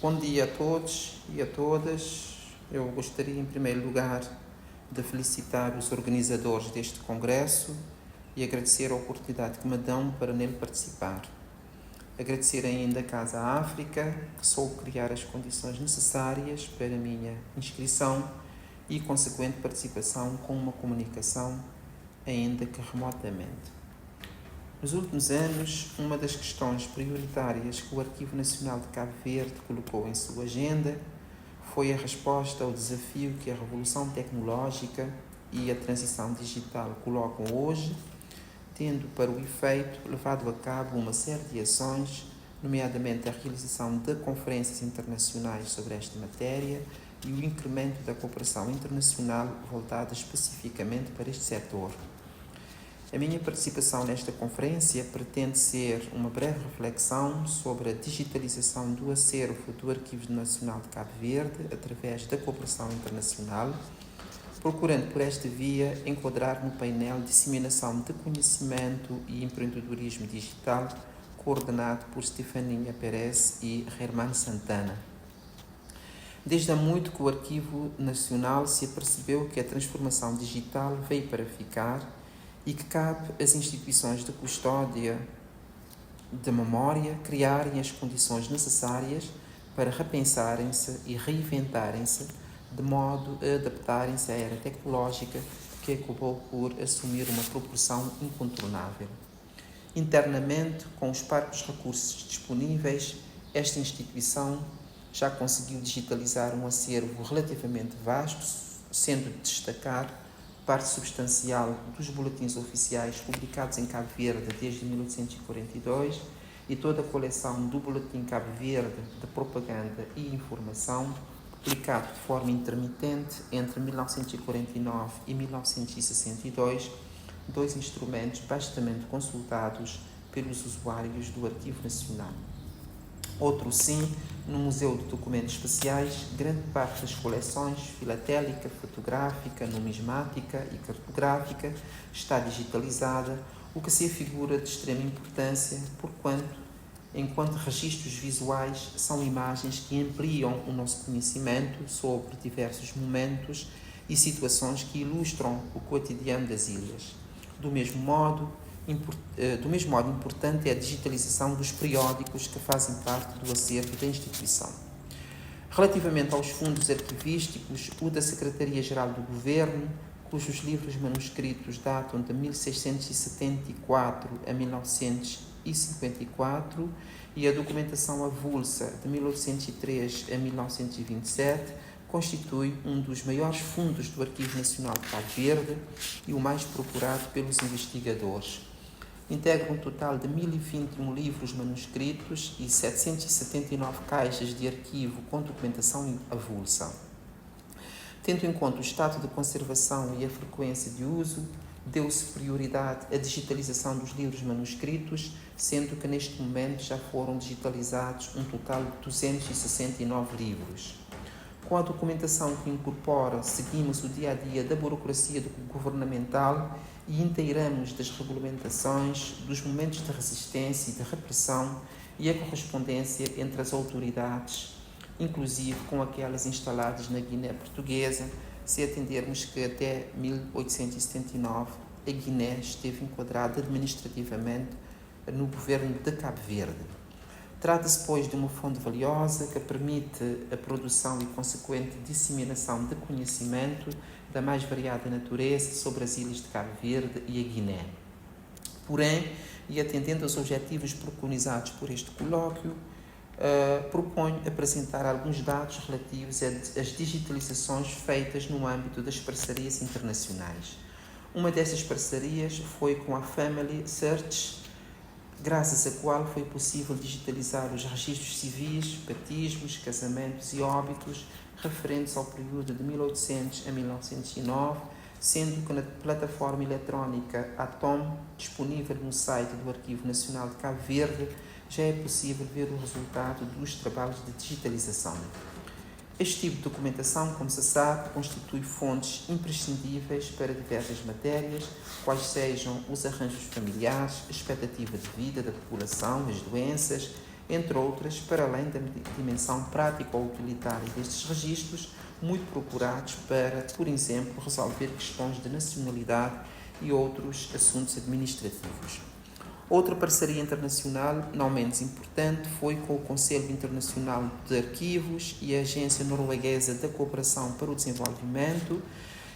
Bom dia a todos e a todas. Eu gostaria, em primeiro lugar, de felicitar os organizadores deste congresso e agradecer a oportunidade que me dão para nele participar. Agradecer ainda à Casa África, que soube criar as condições necessárias para a minha inscrição e consequente participação com uma comunicação, ainda que remotamente. Nos últimos anos, uma das questões prioritárias que o Arquivo Nacional de Cabo Verde colocou em sua agenda foi a resposta ao desafio que a revolução tecnológica e a transição digital colocam hoje, tendo para o efeito levado a cabo uma série de ações, nomeadamente a realização de conferências internacionais sobre esta matéria e o incremento da cooperação internacional voltada especificamente para este setor. A minha participação nesta conferência pretende ser uma breve reflexão sobre a digitalização do acervo do Arquivo Nacional de Cabo Verde através da cooperação internacional, procurando por esta via enquadrar no painel Disseminação de Conhecimento e Empreendedorismo Digital, coordenado por Stefania Perez e Herman Santana. Desde há muito que o Arquivo Nacional se apercebeu que a transformação digital veio para ficar e que cabe às instituições de custódia de memória criarem as condições necessárias para repensarem-se e reinventarem-se de modo a adaptarem-se à era tecnológica que acabou por assumir uma proporção incontornável. Internamente, com os parcos recursos disponíveis, esta instituição já conseguiu digitalizar um acervo relativamente vasto, sendo de destacar parte substancial dos boletins oficiais publicados em Cabo Verde desde 1842 e toda a coleção do Boletim Cabo Verde de Propaganda e Informação, publicado de forma intermitente entre 1949 e 1962, dois instrumentos bastante consultados pelos usuários do Arquivo Nacional. Outro sim, no Museu de Documentos Especiais, grande parte das coleções filatélica, fotográfica, numismática e cartográfica está digitalizada, o que se afigura de extrema importância, enquanto registros visuais são imagens que ampliam o nosso conhecimento sobre diversos momentos e situações que ilustram o cotidiano das ilhas. Do mesmo modo importante é a digitalização dos periódicos que fazem parte do acervo da instituição. Relativamente aos fundos arquivísticos, o da Secretaria-Geral do Governo, cujos livros manuscritos datam de 1674 a 1954, e a documentação avulsa de 1803 a 1927, constitui um dos maiores fundos do Arquivo Nacional de Cabo Verde e o mais procurado pelos investigadores. Integra um total de 1021 livros manuscritos e 779 caixas de arquivo com documentação avulsa. Tendo em conta o estado de conservação e a frequência de uso, deu-se prioridade à digitalização dos livros manuscritos, sendo que neste momento já foram digitalizados um total de 269 livros. Com a documentação que incorpora, seguimos o dia-a-dia da burocracia governamental e inteiramos das regulamentações, dos momentos de resistência e de repressão e a correspondência entre as autoridades, inclusive com aquelas instaladas na Guiné Portuguesa, se atendermos que até 1879 a Guiné esteve enquadrada administrativamente no governo de Cabo Verde. Trata-se, pois, de uma fonte valiosa que permite a produção e consequente disseminação de conhecimento da mais variada natureza sobre as ilhas de Cabo Verde e a Guiné. Porém, e atendendo aos objetivos preconizados por este colóquio, proponho apresentar alguns dados relativos às digitalizações feitas no âmbito das parcerias internacionais. Uma dessas parcerias foi com a Family Search, graças à qual foi possível digitalizar os registros civis, batismos, casamentos e óbitos referentes ao período de 1800 a 1909, sendo que na plataforma eletrónica Atom, disponível no site do Arquivo Nacional de Cabo Verde, já é possível ver o resultado dos trabalhos de digitalização. Este tipo de documentação, como se sabe, constitui fontes imprescindíveis para diversas matérias, quais sejam os arranjos familiares, a expectativa de vida da população, as doenças, entre outras, para além da dimensão prática ou utilitária destes registros, muito procurados para, por exemplo, resolver questões de nacionalidade e outros assuntos administrativos. Outra parceria internacional, não menos importante, foi com o Conselho Internacional de Arquivos e a Agência Norueguesa da Cooperação para o Desenvolvimento,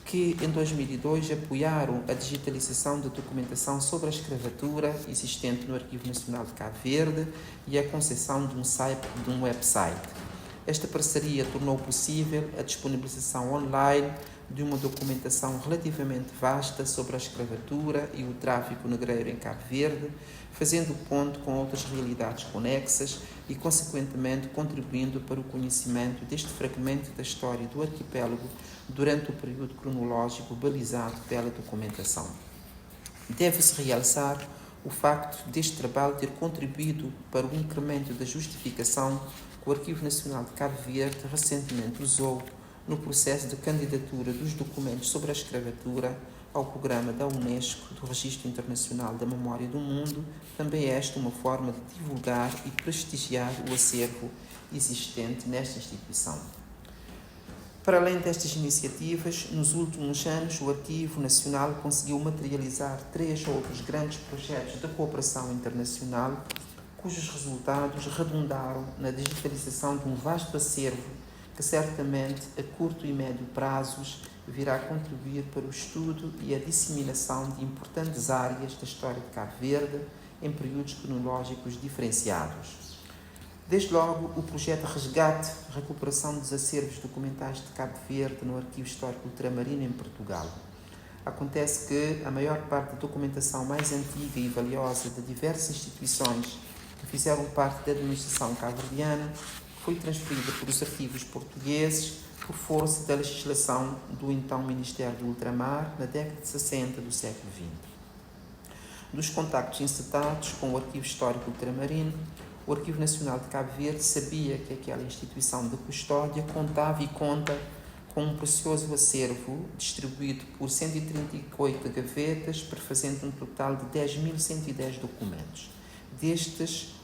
que em 2002 apoiaram a digitalização da documentação sobre a escravatura existente no Arquivo Nacional de Cabo Verde e a concessão de um website. Esta parceria tornou possível a disponibilização online de uma documentação relativamente vasta sobre a escravatura e o tráfico negreiro em Cabo Verde, fazendo ponto com outras realidades conexas e, consequentemente, contribuindo para o conhecimento deste fragmento da história do arquipélago durante o período cronológico balizado pela documentação. Deve-se realçar o facto deste trabalho ter contribuído para o incremento da justificação que o Arquivo Nacional de Cabo Verde recentemente usou no processo de candidatura dos documentos sobre a escravatura ao programa da Unesco do Registro Internacional da Memória do Mundo. Também é esta uma forma de divulgar e prestigiar o acervo existente nesta instituição. Para além destas iniciativas, nos últimos anos o Arquivo Nacional conseguiu materializar 3 outros grandes projetos de cooperação internacional, cujos resultados redundaram na digitalização de um vasto acervo que certamente a curto e médio prazos virá contribuir para o estudo e a disseminação de importantes áreas da história de Cabo Verde em períodos cronológicos diferenciados. Desde logo, o projeto Resgate, Recuperação dos Acervos Documentais de Cabo Verde no Arquivo Histórico Ultramarino em Portugal. Acontece que a maior parte da documentação mais antiga e valiosa de diversas instituições que fizeram parte da administração cabo-verdiana foi transferida pelos arquivos portugueses por força da legislação do então Ministério do Ultramar na década de 60 do século XX. Dos contactos encetados com o Arquivo Histórico Ultramarino, o Arquivo Nacional de Cabo Verde sabia que aquela instituição de custódia contava e conta com um precioso acervo distribuído por 138 gavetas, prefazendo um total de 10.110 documentos. Destes,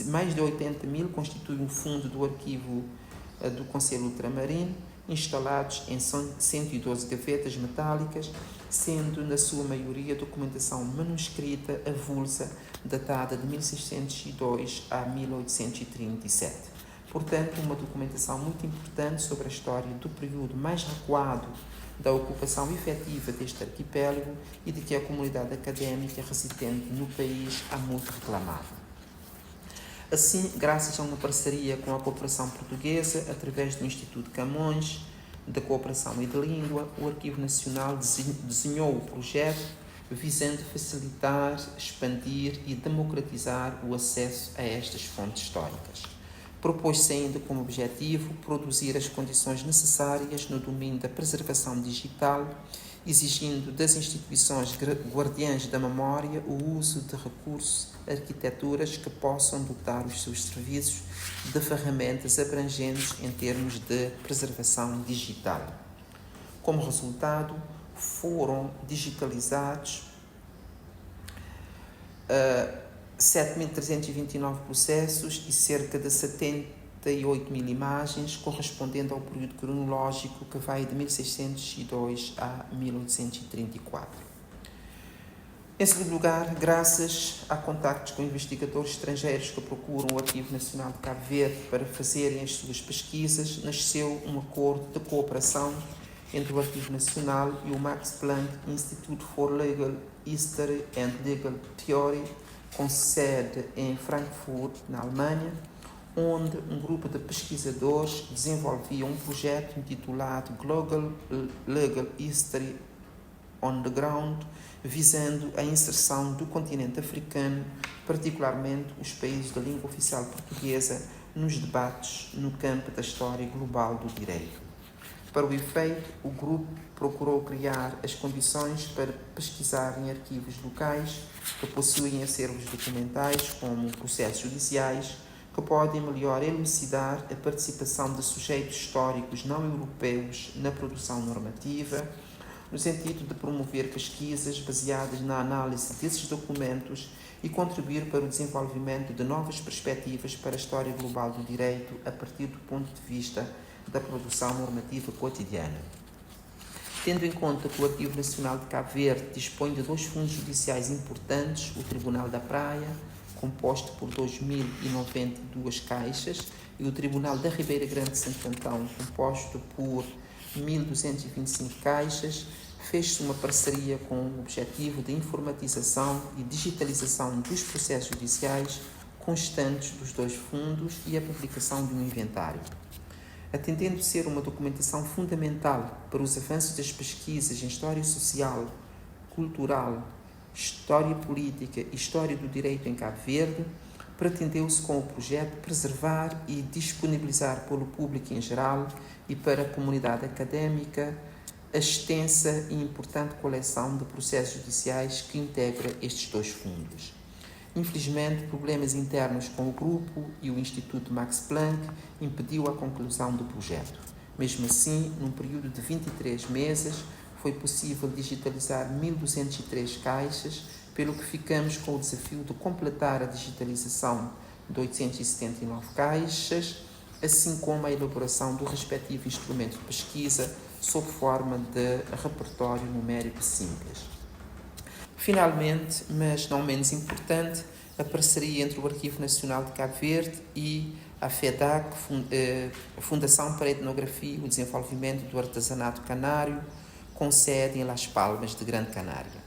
mais de 80 mil constituem um fundo do arquivo do Conselho Ultramarino, instalados em 112 gavetas metálicas, sendo na sua maioria documentação manuscrita avulsa, datada de 1602 a 1837. Portanto, uma documentação muito importante sobre a história do período mais recuado da ocupação efetiva deste arquipélago e de que a comunidade académica residente no país há muito reclamava. Assim, graças a uma parceria com a cooperação portuguesa, através do Instituto Camões, de Cooperação e de Língua, o Arquivo Nacional desenhou o projeto visando facilitar, expandir e democratizar o acesso a estas fontes históricas. Propôs-se ainda como objetivo produzir as condições necessárias no domínio da preservação digital, exigindo das instituições guardiãs da memória o uso de recursos, arquiteturas que possam dotar os seus serviços de ferramentas abrangentes em termos de preservação digital. Como resultado, foram digitalizados 7.329 processos e cerca de 78.000 imagens, correspondendo ao período cronológico que vai de 1602 a 1834. Em segundo lugar, graças a contactos com investigadores estrangeiros que procuram o Arquivo Nacional de Cabo Verde para fazerem as suas pesquisas, nasceu um acordo de cooperação entre o Arquivo Nacional e o Max Planck Institute for Legal History and Legal Theory, com sede em Frankfurt, na Alemanha, onde um grupo de pesquisadores desenvolvia um projeto intitulado Global Legal History on the Ground, visando a inserção do continente africano, particularmente os países da língua oficial portuguesa, nos debates no campo da história global do direito. Para o efeito, o grupo procurou criar as condições para pesquisar em arquivos locais que possuem acervos documentais, como processos judiciais, que podem melhor elucidar a participação de sujeitos históricos não europeus na produção normativa, no sentido de promover pesquisas baseadas na análise desses documentos e contribuir para o desenvolvimento de novas perspectivas para a história global do direito a partir do ponto de vista da produção normativa cotidiana. Tendo em conta que o Arquivo Nacional de Cabo Verde dispõe de 2 fundos judiciais importantes, o Tribunal da Praia, composto por 2.092 caixas, e o Tribunal da Ribeira Grande de Santo Antão, composto por 1.225 caixas, fez-se uma parceria com o objetivo de informatização e digitalização dos processos judiciais constantes dos 2 fundos e a publicação de um inventário. Atendendo ser uma documentação fundamental para os avanços das pesquisas em História Social, Cultural, História Política e História do Direito em Cabo Verde, pretendeu-se com o projeto preservar e disponibilizar pelo público em geral e para a comunidade académica a extensa e importante coleção de processos judiciais que integra estes 2 fundos. Infelizmente, problemas internos com o grupo e o Instituto Max Planck impediu a conclusão do projeto. Mesmo assim, num período de 23 meses, foi possível digitalizar 1.203 caixas, pelo que ficamos com o desafio de completar a digitalização de 879 caixas, assim como a elaboração do respectivo instrumento de pesquisa sob forma de repertório numérico simples. Finalmente, mas não menos importante, a parceria entre o Arquivo Nacional de Cabo Verde e a FEDAC, Fundação para a Etnografia e o Desenvolvimento do Artesanato Canário, com sede em Las Palmas de Grande Canária.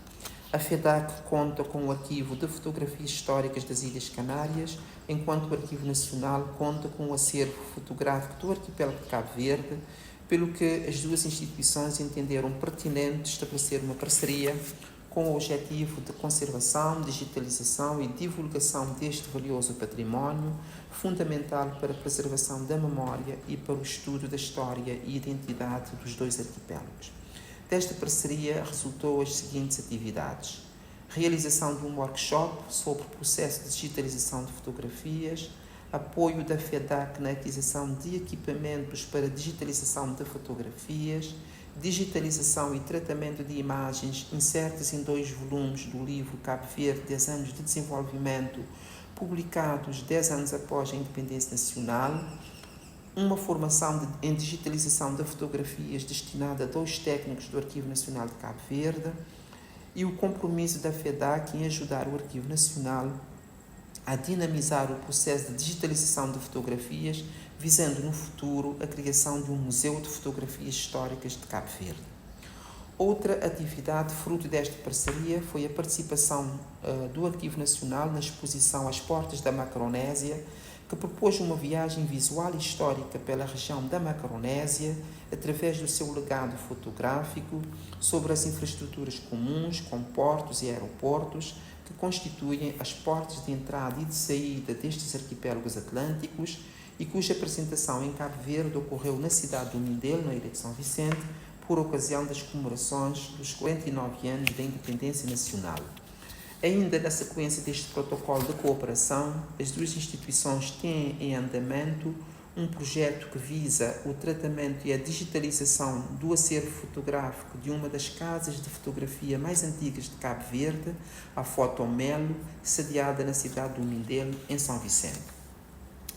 A FEDAC conta com o Arquivo de Fotografias Históricas das Ilhas Canárias, enquanto o Arquivo Nacional conta com o acervo fotográfico do Arquipélago de Cabo Verde, pelo que as 2 instituições entenderam pertinente estabelecer uma parceria com o objetivo de conservação, digitalização e divulgação deste valioso património, fundamental para a preservação da memória e para o estudo da história e identidade dos 2 arquipélagos. Desta parceria resultou as seguintes atividades: realização de um workshop sobre o processo de digitalização de fotografias, apoio da FEDAC na aquisição de equipamentos para digitalização de fotografias, digitalização e tratamento de imagens insertas em 2 volumes do livro Cabo Verde 10 anos de desenvolvimento, publicados 10 anos após a independência nacional, uma formação em digitalização de fotografias destinada a 2 técnicos do Arquivo Nacional de Cabo Verde e o compromisso da FEDAC em ajudar o Arquivo Nacional a dinamizar o processo de digitalização de fotografias, visando no futuro a criação de um museu de fotografias históricas de Cabo Verde. Outra atividade fruto desta parceria foi a participação do Arquivo Nacional na exposição As Portas da Macaronésia, que propôs uma viagem visual e histórica pela região da Macaronésia, através do seu legado fotográfico sobre as infraestruturas comuns, com portos e aeroportos, que constituem as portas de entrada e de saída destes arquipélagos atlânticos e cuja apresentação em Cabo Verde ocorreu na cidade do Mindelo, na ilha de São Vicente, por ocasião das comemorações dos 49 anos da independência nacional. Ainda na sequência deste protocolo de cooperação, as 2 instituições têm em andamento um projeto que visa o tratamento e a digitalização do acervo fotográfico de uma das casas de fotografia mais antigas de Cabo Verde, a Fotomelo, sediada na cidade do Mindelo, em São Vicente.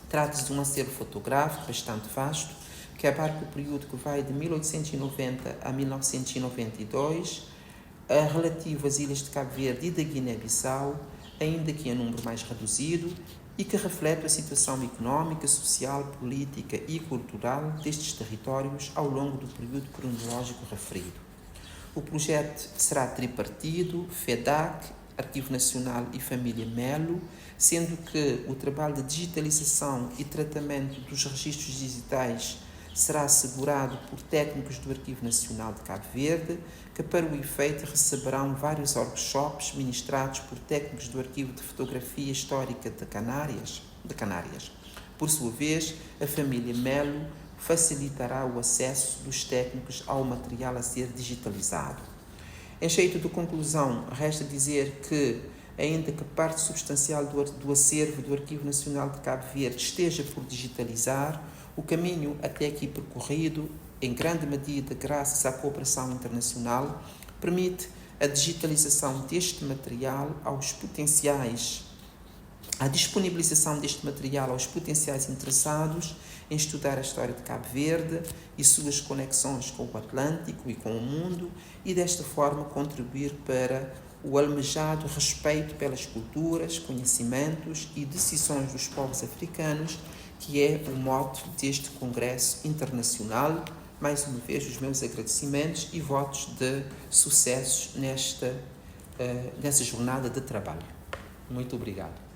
Trata-se de um acervo fotográfico bastante vasto, que abarca o período que vai de 1890 a 1992, relativo às ilhas de Cabo Verde e da Guiné-Bissau, ainda que em número mais reduzido, e que reflete a situação económica, social, política e cultural destes territórios ao longo do período cronológico referido. O projeto será tripartido, FEDAC, Arquivo Nacional e Família Melo, sendo que o trabalho de digitalização e tratamento dos registros digitais será assegurado por técnicos do Arquivo Nacional de Cabo Verde, que para o efeito receberão vários workshops ministrados por técnicos do Arquivo de Fotografia Histórica de Canárias. Por sua vez, a família Melo facilitará o acesso dos técnicos ao material a ser digitalizado. Em jeito de conclusão, resta dizer que, ainda que parte substancial do acervo do Arquivo Nacional de Cabo Verde esteja por digitalizar, o caminho até aqui percorrido em grande medida graças à cooperação internacional, permite a digitalização deste material a disponibilização deste material aos potenciais interessados em estudar a história de Cabo Verde e suas conexões com o Atlântico e com o mundo, e desta forma contribuir para o almejado respeito pelas culturas, conhecimentos e decisões dos povos africanos, que é o mote deste Congresso Internacional. Mais uma vez, os meus agradecimentos e votos de sucessos nessa jornada de trabalho. Muito obrigado.